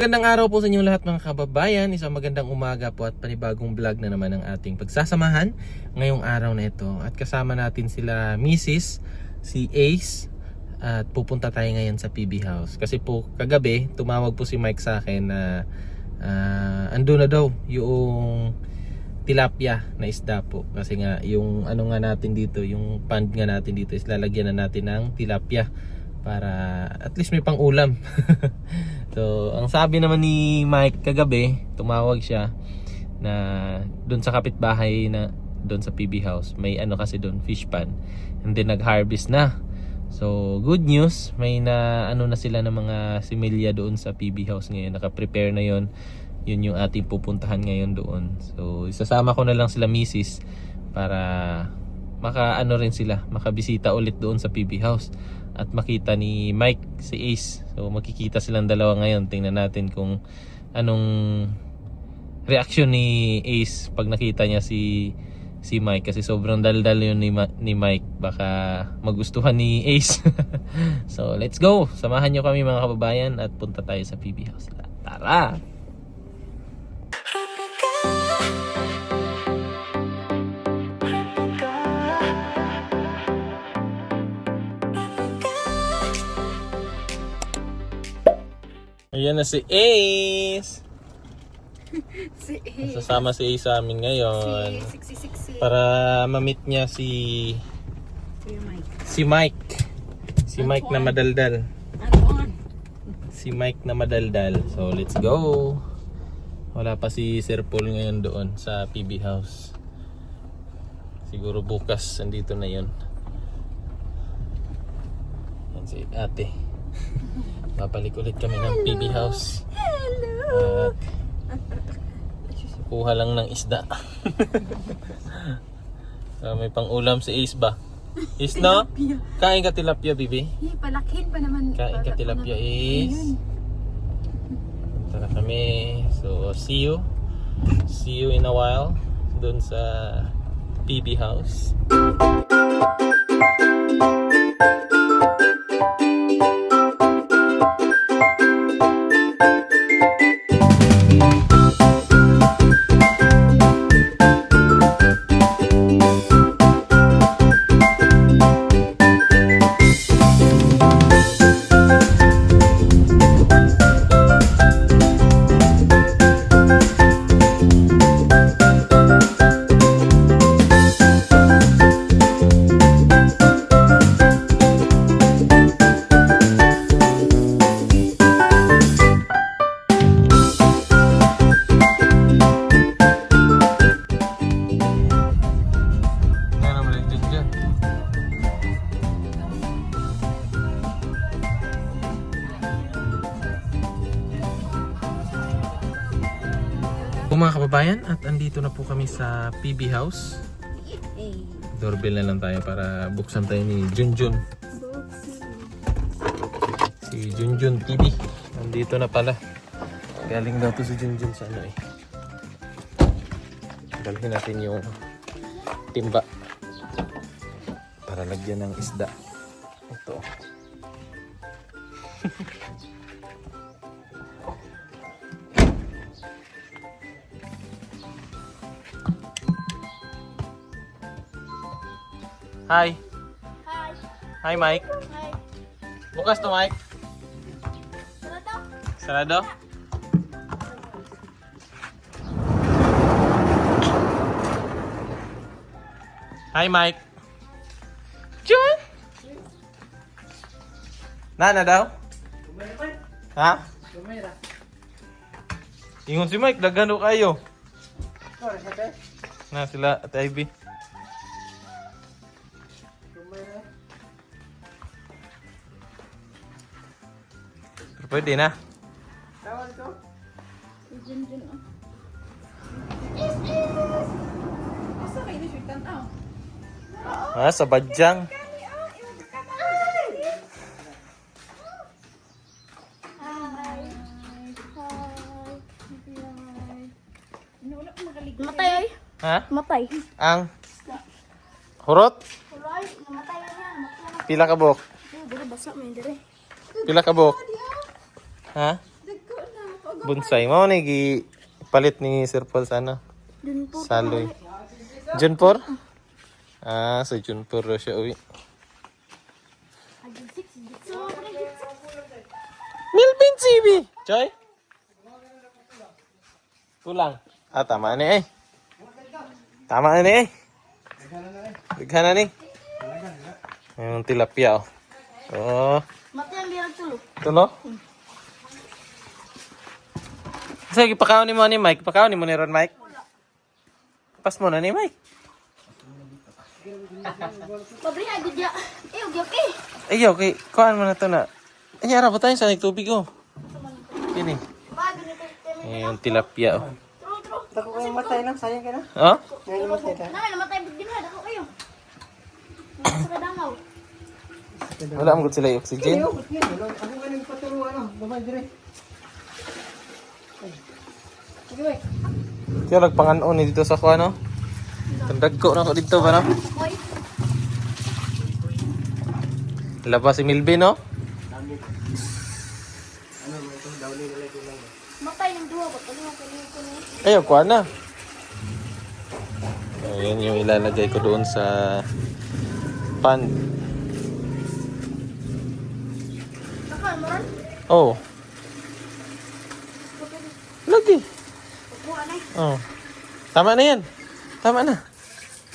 Magandang araw po sa inyong lahat mga kababayan. Isang magandang umaga po at panibagong vlog na naman ang ating pagsasamahan ngayong araw na ito. At kasama natin sila Mrs. si Ace at pupunta tayo ngayon sa PB House. Kasi po kagabi tumawag po si Mike sa akin na ando na daw yung tilapia na isda po. Kasi nga yung ano nga natin dito, yung pond nga natin dito is lalagyan na natin ng tilapia para at least may pang ulam. So, ang sabi naman ni Mike kagabi, tumawag siya na doon sa kapitbahay na doon sa PB House, may ano kasi doon, fish pan. And then nag-harvest na. So, good news, may na ano na sila ng mga similya doon sa PB House ngayon. Naka-prepare na 'yon. Yun yung ating pupuntahan ngayon doon. So, isasama ko na lang sila misis para maka-ano rin sila, makabisita ulit doon sa PB House. At makita ni Mike si Ace. So makikita silang dalawa ngayon. Tingnan natin kung anong reaction ni Ace pag nakita niya si Mike. Kasi sobrang daldal yun ni Mike. Baka magustuhan ni Ace. So let's go. Samahan nyo kami mga kababayan at punta tayo sa PB House. Tara! Ayan na si Ace. Si Ace. Sasama si Ace sa amin ngayon. Si para ma-meet niya si Mike. Si Mike na madaldal. Si Mike na madaldal. So let's go. Wala pa si Sir Paul ngayon doon sa PB House. Siguro bukas andito na 'yon. Yan si ate. Babalik ulit kami ng PB House. Hello. Kuha lang ng isda. May pang-ulam si Ace ba? Ace no? Kain ka tilapia, bibi? Palakin pa naman. Kain ka tilapia, Ace. Punta na kami. So, see you. See you in a while. Doon sa PB House. Mga kababayan, at andito na po kami sa PB House. Doorbell na lang tayo para buksan tayo ni Junjun. Si Junjun TV. Andito na pala. Galing daw to si Junjun sa ano eh. Dalhin natin yung timba para lagyan ng isda. Ito. Hi. Hi. Hi, Mike. Hi. Bukas to, Mike. Sarado? Hi, Mike. John? Nana daw? Ha? Ingon si Mike, dagano kayo. Na sila at Ivy. Pwede na. Tawag ko. Junjun. Asa kayo ni Sweetan? Sa Badyang. Matay ay. Ha? Matay. Ang hurot? Kulay, namatay na yan. Pila ka buhok? Dire basa may dire. Pila ka buhok? Ha? Dagko na pag Bonsai mo ni palit ni Sir Paul sana. Dun po. Saloy. Junpor? Ah, sa Junpor raw siya uwi. Milvin CB! Choy? Kulang. Ah, tama na eh. Tama na eh. Bighan na ni. Yung tilapia oh. Oh. Mati ang birag tulo. Tulo? Sige, pakaw ni mo ni Mike. Pakaw ni mo ni Ron Mike. Pas mo na ni Mike. Pabri ay gudya. Ugyok eh. Ay, okay. Kuhaan mo na to na. Ay, harap tayo sa nagtubig oh. Ini. Bago nito teme. Yung tilapia oh. Tro. Tako kayong matay lang, sayang ka na. Oh? Ngayon namatay ka. Namatay bigdin ha dako kayo. Sa kadangaw. Wala mo sila yung oxygen. Ako nga nang paturo, bumay dire. Sige, Mike. Kaya nagpanganon ni dito sa kuha no. Tandagko na ko dito ba no? Hoy. Labas si Milvin no? Matay ng duwa ba? Kalinga ko. Ayaw, kuha na. Ayan yung ilalagay ko doon sa pan. Nakal mo ron? Oh. Lagi. Buwan ay. Oh. Tama na yan. Tama na.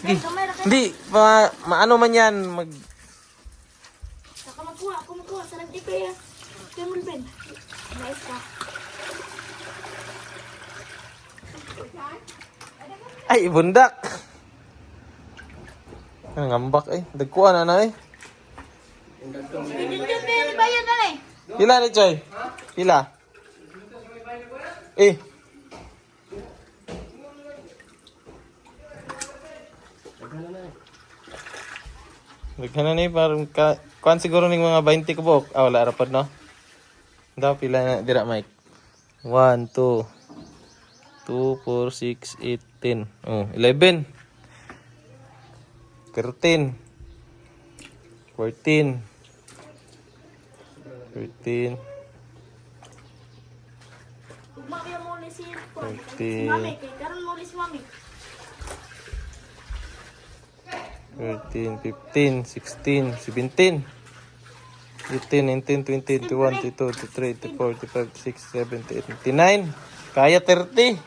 Sige. Kamera kayo. Hindi, maano man yan. Saka kumukuha sa nagtipe. Kemul Ben. Nice ka. Ay, bundak. Ang ngambak eh. Dagkuhan na eh. Hindi Ben ba yun na eh? Pila ni Choy? Pila? Eh. Daghan na ni parang kuan siguro ning mga 20 kubok. Ah, wala rapad no. Daw pila na dira Mike. 1 2 2 4 6 8 10. Oh, 11. 13. 14. 13. Mami mo ni si Thirteen. Mami kay karon mo ni si Mami. 13, 15, 16, 17, 18, 19, 20, 21, 22, 23, 24, 25, 26, 27, 28, 29. Kaya 30.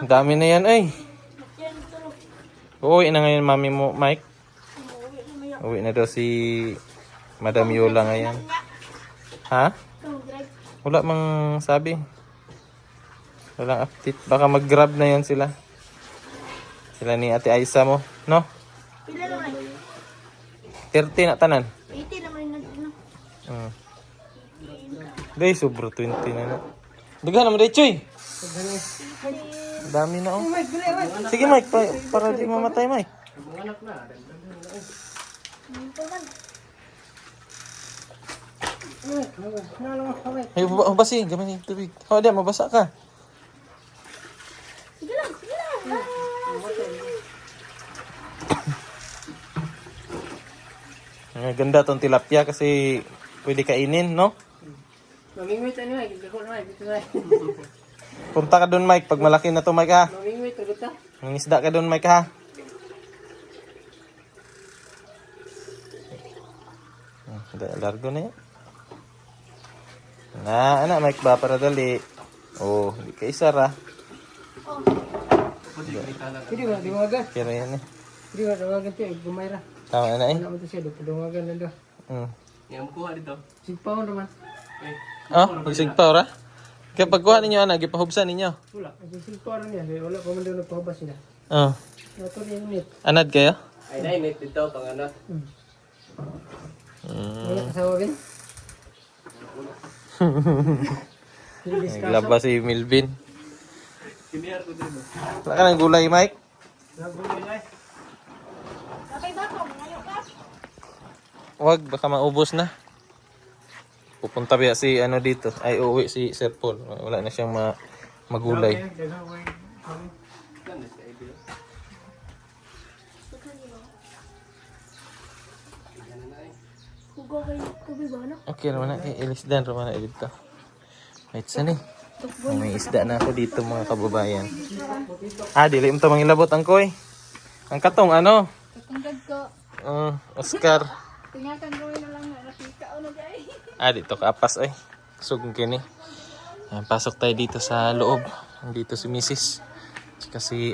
Ang dami na yan ay. Yan tulo. Uuwi na ngayon mami mo, Mike. Uwi na maya. Uwi na daw si Madam Yola ngayon. Ha? Kung drive. Wala mang sabi. Walang update. Baka mag-grab na yan sila. Sila ni Ate Aisa mo, no? Pila naman ay. 30 na tanan. 80 naman yung Hmm. Day, sobra 20 na na. Daghan naman day, Choy. Dami na, oh. Sige, Mike, para di mamatay, Mike. Ay, mabasi, gaman yung tubig. Oh, di, mabasa ka. Sige lang, sige lang. Ang ganda tong tilapia kasi pwede kainin, no? Mamingwit ano ay, gagawin na dito na. Punta ka doon, Mike, pag malaki na to, Mike, ha? Mamingwit ulit ta. Ang isda ka doon, Mike, ha? Largo na yan. Anak, Mike ba para dali? Oh, hindi ka isara. Hindi ba, dumagan. Kira yan eh. Hindi ba, dumagan siya, gumayra. Tama na eh. Wala mo to siya, dumagan na doon. Hmm. Sigpaw naman. Oh, magsigpaw ra? Kaya pagkuha ninyo, anak, ipahubsan ninyo. Wala, sigpaw rin niya. Wala pa man doon nagpahubas niya. Oh. Ito rin yung net. Anad kayo? Ay, dahil may dito, pang ano. Wala kasawa rin. Naglaba si Milvin. Wala ka ng gulay, Mike? Kapay ba ko? Ngayon ka? Wag, baka maubos na. Pupunta ba si ano dito? Ay, uuwi si Sir Paul. Wala na siyang magulay. Hugo kay Kubi ba no? Okay naman na. Ilisdan naman na dito. Kahit saan eh. May isda na ako dito mga kababayan. Dili mo ito mangilabot ang koy. Ang katong ano? Katungkad ko. Oscar. Tingakan gawin na lang na nakika o na guys. Dito kaapas ay. Sugong kini. Ayan, pasok tayo dito sa loob. Dito si Mrs. Tsaka si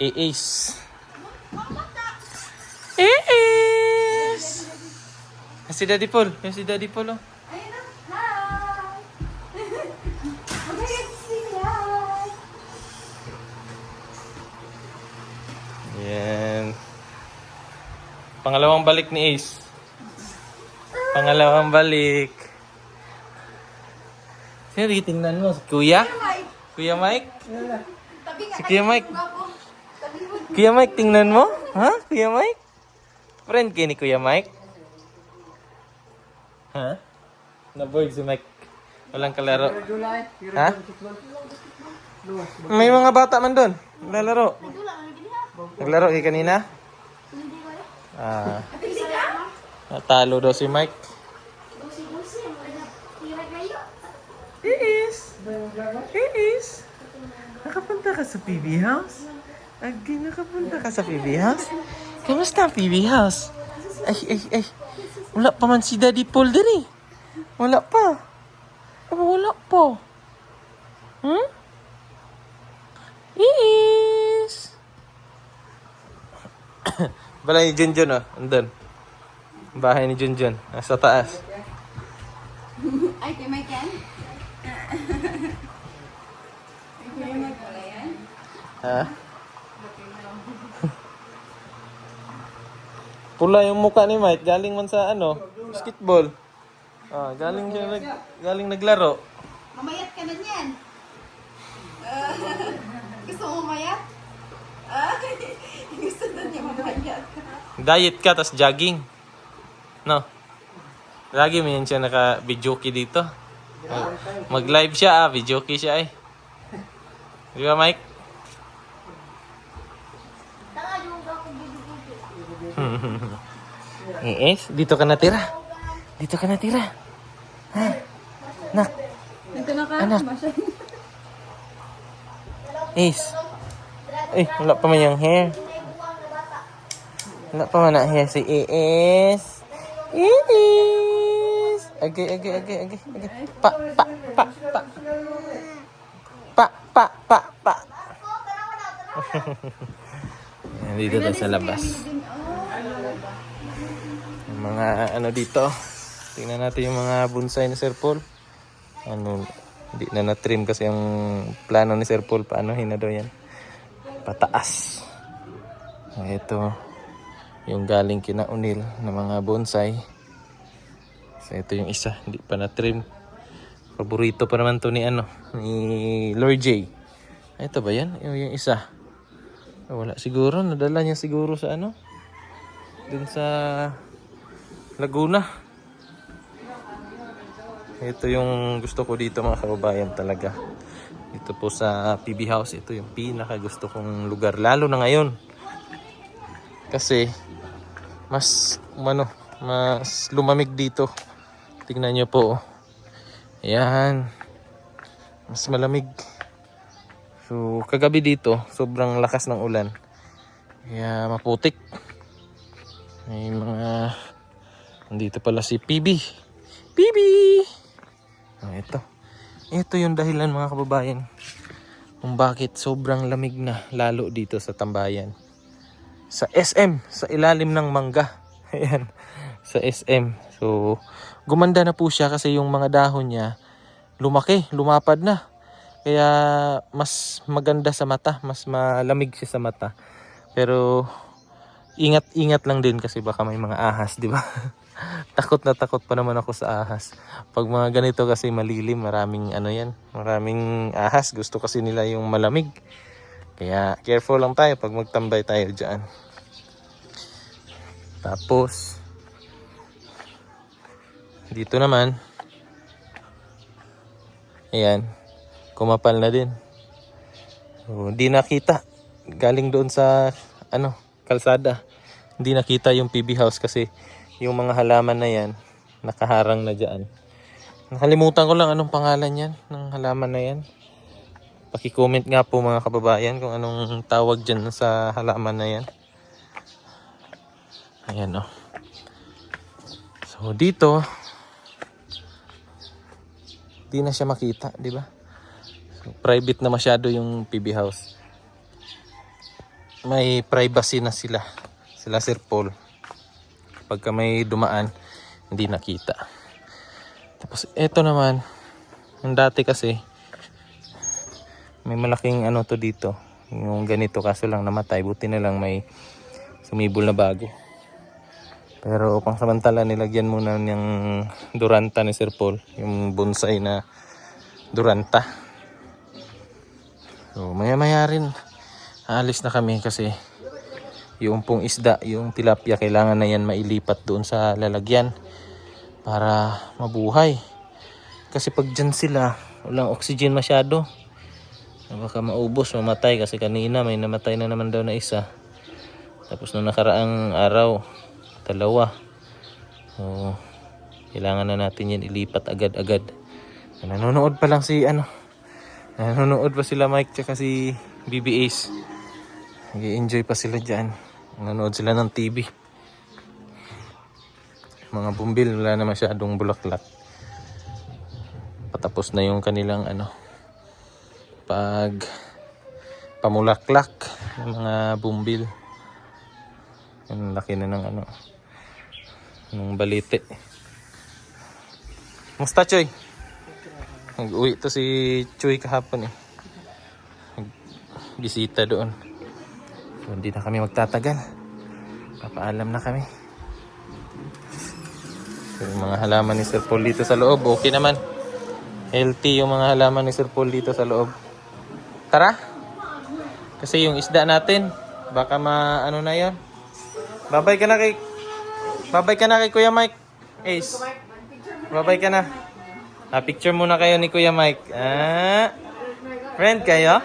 Ace. Ace! Si Daddy Paul. Yung si Daddy Paul oh. Ayun na. Hi! Magayag siya. Yan. Pangalawang balik ni Ace. Pangalawang balik. Sino tingnan mo? Si Kuya? Kuya Mike? Tabi nga Si Kuya Mike. ako. Tabi mo. Kuya Mike, tingnan mo? Ha? Kuya Mike? Friend kayo ni Kuya Mike? Ha? Na-board si Mike. Walang kalaro. Ha? May mga bata man doon. Naglalaro. Nagdula ka na gini ha. Naglaro kayo kanina? Hindi ko eh. Ah, Hindi ka? natalo daw si Mike. Busi-busi. Hirag na yun. Iis. Nakapunta ka sa PB House? Nakapunta ka sa PB House? Kamusta ang PB House? Ay. Wala pa man si Daddy Paul din eh. Wala pa. Wala pa. Iis. Balay ni Junjun oh. Andun. Bahay ni Junjun. Nasa taas. Ay, kay Mike yan? Kay Mike wala yan? Ha? Pula yung mukha ni Mike. Galing man sa basketball. Galing naglaro. Mamayat ka na niyan. Gusto mo mamayat? Gusto na niya mamayat. Diet ka, tas jogging. No? Lagi mo yan siya naka-videoke dito. Mag-live siya videoke siya eh. Di ba Mike? Tanga yung ako bibibuti. Dito ka natira. Dito ka natira. Ha? Nak. Dito na ka? Anak. Ace. Wala pa man yung hair. Wala pa man ang hair si Ace. Ace. Okay. Pa. Yan, dito tayo sa labas. Yung mga dito. Tingnan natin yung mga bonsai ni Sir Paul. Hindi na na-trim kasi ang plano ni Sir Paul. Paano na daw yan? Pataas. Ito. Yung galing kina Unil na mga bonsai. So ito yung isa. Hindi pa na-trim. Paborito pa naman to ni Lord J. Ito ba yan? Yung isa. Wala siguro. Nadala niya siguro sa dun sa Laguna. Ito yung gusto ko dito mga kababayan talaga. Dito po sa PB House. Ito yung pinaka gusto kong lugar. Lalo na ngayon. Kasi mas lumamig dito. Tingnan nyo po. Ayan. Mas malamig. So kagabi dito sobrang lakas ng ulan. Kaya maputik. May mga nandito pala si PB. Ito yung dahilan mga kababayan kung bakit sobrang lamig na lalo dito sa Tambayan. Sa SM, sa ilalim ng mangga. Ayan, sa SM. So, gumanda na po siya kasi yung mga dahon niya lumapad na. Kaya mas maganda sa mata, mas malamig siya sa mata. Pero ingat lang din kasi baka may mga ahas, di ba? Takot na takot pa naman ako sa ahas. Pag mga ganito kasi malilim, maraming maraming ahas. Gusto kasi nila yung malamig. Kaya careful lang tayo pag magtambay tayo dyan. Tapos dito naman, ayan, kumapal na din. So, hindi nakita. Galing doon sa kalsada. Hindi nakita yung PB House kasi yung mga halaman na yan nakaharang na dyan. Nakalimutan ko lang anong pangalan yan ng halaman na yan. Paki-comment nga po mga kababayan kung anong tawag dyan sa halaman na yan. Ayan o. So dito, di na siya makita, di ba? So, private na masyado yung PB house. May privacy na sila Sir Paul. Pagka may dumaan, hindi nakita. Tapos eto naman, yung dati kasi may malaking ano to dito, yung ganito, kaso lang namatay. Buti na lang may sumibol na bago. Pero pang samantala nilagyan muna ng duranta ni Sir Paul, yung bonsai na duranta. So maya maya rin aalis na kami kasi yung pong isda, yung tilapia, kailangan na yan mailipat doon sa lalagyan para mabuhay. Kasi pag dyan sila, walang oxygen masyado, baka maubos, mamatay. Kasi kanina may namatay na naman daw na isa. Tapos nung nakaraang araw, 2. So, kailangan na natin yan ilipat agad-agad. Nanonood pa lang si nanonood pa sila Mike tsaka si BBAs. Nag-enjoy pa sila dyan. Nanonood sila ng TV. Mga bumbil, wala na masyadong bulaklak. Patapos na yung kanilang pag pamulaklak ng mga bumbil. Ang laki na ng ng balite. Musta, Choy? Nag-uwi to si Choy kahapon eh. Bisita doon. So, hindi na kami magtatagal. Papaalam na kami. So, yung mga halaman ni Sir Paul dito sa loob, okay naman. Healthy yung mga halaman ni Sir Paul dito sa loob. Tara! Kasi yung isda natin, baka na yan. Babay ka na kay Kuya Mike. Ace. Babay ka na. Picture muna kayo ni Kuya Mike. Friend kayo?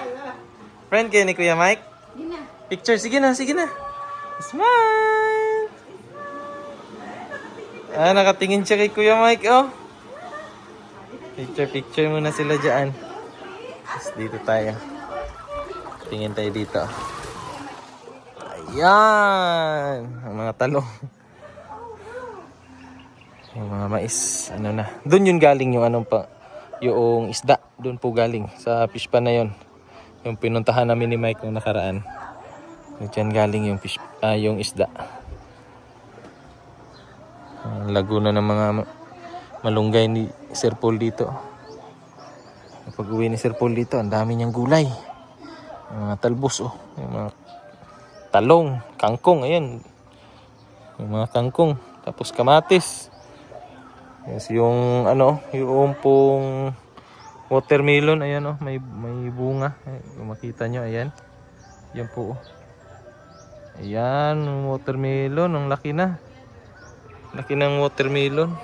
Friend kayo ni Kuya Mike? Picture, sige na. Smile! Nakatingin siya kay Kuya Mike, oh. Picture muna sila dyan. Tapos dito tayo. Tingin tayo dito. Ayan! Ang mga talong. Yung mga mais, doon yun galing yung yung isda, doon po galing sa fish pan na yun. Yung pinuntahan namin ni Mike nung nakaraan. Diyan galing yung yung isda. Ang laguna ng mga malunggay ni Sir Paul dito. Pag uwi ni Sir Paul dito, ang dami niyang gulay. Yung mga talbos, yung mga talong, kangkong, ayan. Yung mga kangkong, tapos kamatis. Yes, yung yung pong watermelon, ayan may bunga. Kung makita nyo, ayan. Yan po. Ayan, watermelon, ang laki na. Laki ng watermelon.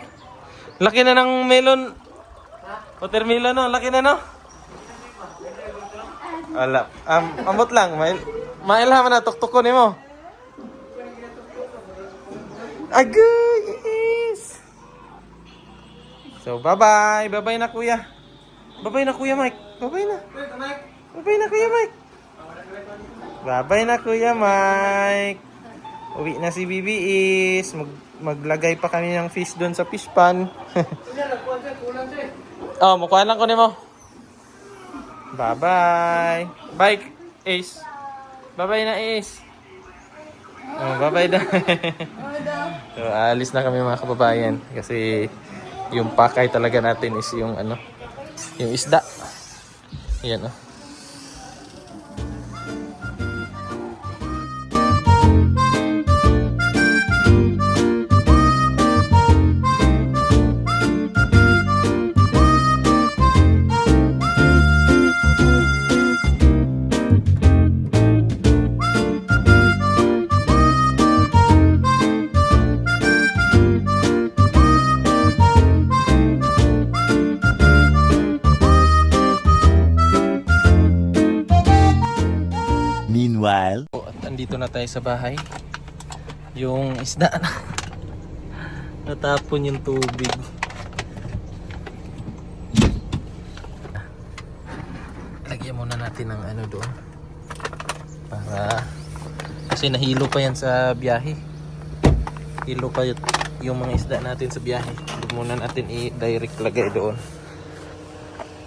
Laki na ng melon. Watermelon, no? Laki na, no? Ala, ambot lang. Mailhaman na tuktukon mo. Agay, yes. So, bye-bye. Bye-bye na, Kuya. Bye-bye na, Kuya Mike. Bye-bye na. Bye-bye na, Kuya Mike. Bye-bye na, Kuya Mike. Uwi na si BBAs. Maglagay pa kami ng fish doon sa fish pan. Makuha lang ko mo. Bye-bye. Bye, Ace. Bye-bye na, Ace. Bye-bye na. So, alis na kami mga kababayan. Kasi yung pakay talaga natin is yung yung isda. Ayan, Meanwhile, At andito na tayo sa bahay. Yung isda na natapon yung tubig. Lagyan muna natin ng ano doon. Para kasi nahilo pa yan sa biyahe. Hilo pa yung mga isda natin sa biyahe. Doon muna natin i-direct lagay doon.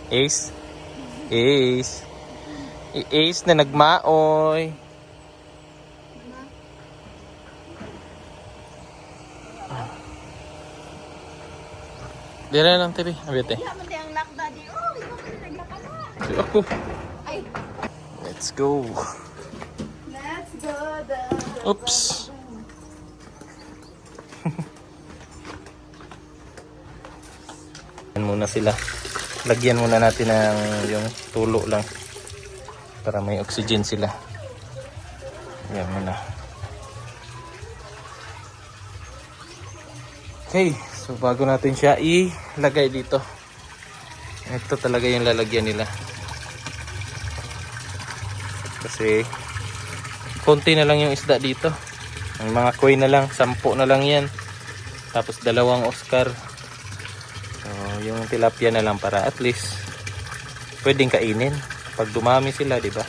Ace. Ace. Ace na nagmaoy. Dire lang, TV. Abite. Wala man ang lock daddy. Oh, ikaw pa naglaka na. Ako. Ay, Let's go. let's go the. Oops. Yan muna sila. Lagyan muna natin ng yung tulo lang para may oxygen sila. Yan muna. Okay, so bago natin siya ilagay dito. Ito talaga yung lalagyan nila. Kasi konti na lang yung isda dito. Ang mga koi na lang, 10 na lang yan. Tapos 2 Oscar. So, yung tilapia na lang para at least pwedeng kainin. Pag dumami sila, di ba?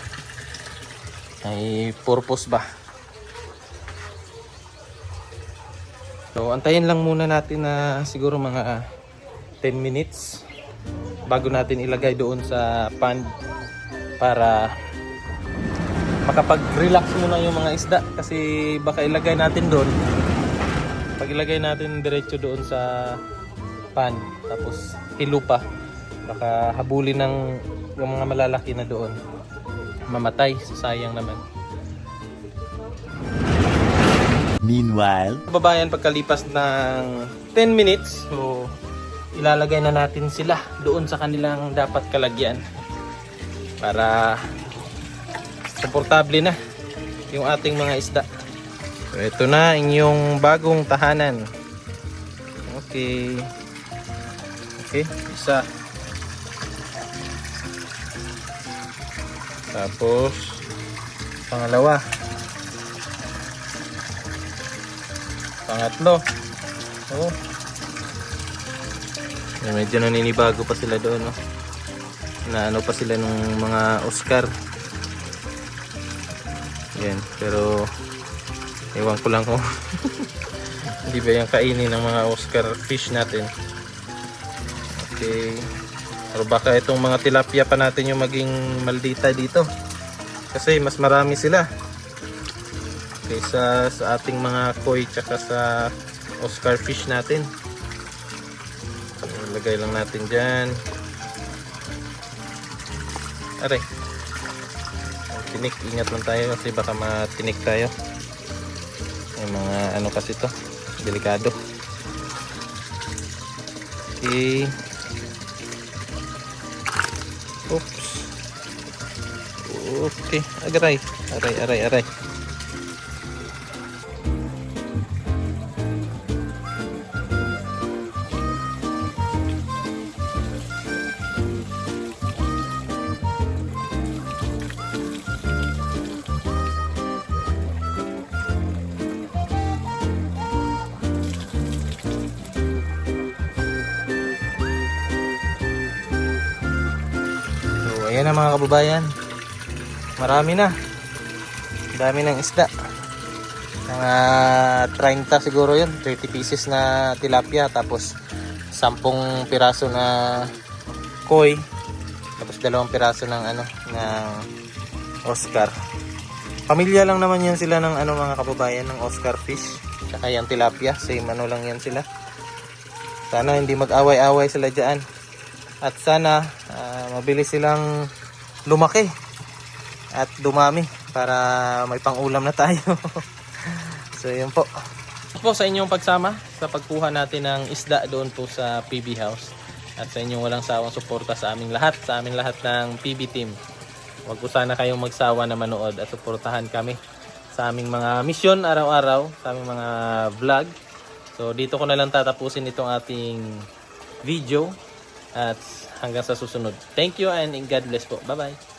May purpose ba? So, antayin lang muna natin na siguro mga 10 minutes bago natin ilagay doon sa pond para makapag-relax muna yung mga isda kasi baka ilagay natin doon. Pag ilagay natin diretso doon sa pan tapos hilo pa, baka habulin ng yung mga malalaki na doon, mamatay, sayang naman. Meanwhile, Babayan, pagkalipas ng 10 minutes, so ilalagay na natin sila doon sa kanilang dapat kalagyan para komportable na yung ating mga isda. So ito na inyong bagong tahanan. Okay. Okay, isa. Tapos pangalawa. Pangatlo. Oh. Medyo naninibago pa sila doon, no? Na ano pa sila nung mga Oscar. Yan, pero ewan ko lang kung hindi ba yung kainin ng mga Oscar fish natin. Okay. Pero baka itong mga tilapia pa natin yung maging maldita dito. Kasi mas marami sila kaysa sa ating mga koi tsaka sa Oscar fish natin. Lagay lang natin dyan. Aray. Tinik, ingat lang tayo kasi baka matinik tayo. Yung mga ano kasi to, delikado. Okay. Oops. Okay, aray. Aray. Ayan na mga kababayan, marami na, dami ng isda, mga 30 siguro yun, 30 pieces na tilapia, tapos 10 piraso na koi, tapos 2 piraso ng ano, ng Oscar. Pamilya lang naman yan sila ng ano mga kababayan, ng Oscar fish, tsaka yung tilapia, same ano lang yan sila. Sana hindi mag-away-away sila dyan. At sana mabilis silang lumaki at dumami para may pang-ulam na tayo. So yun po. Sa inyong pagsama sa pagkuha natin ng isda doon po sa PB House. At sa inyong walang sawang suporta sa aming lahat ng PB team. Huwag po sana kayong magsawa na manood at suportahan kami sa aming mga misyon araw-araw, sa aming mga vlog. So dito ko na lang tatapusin itong ating video. At hanggang sa susunod. Thank you and God bless po. Bye-bye.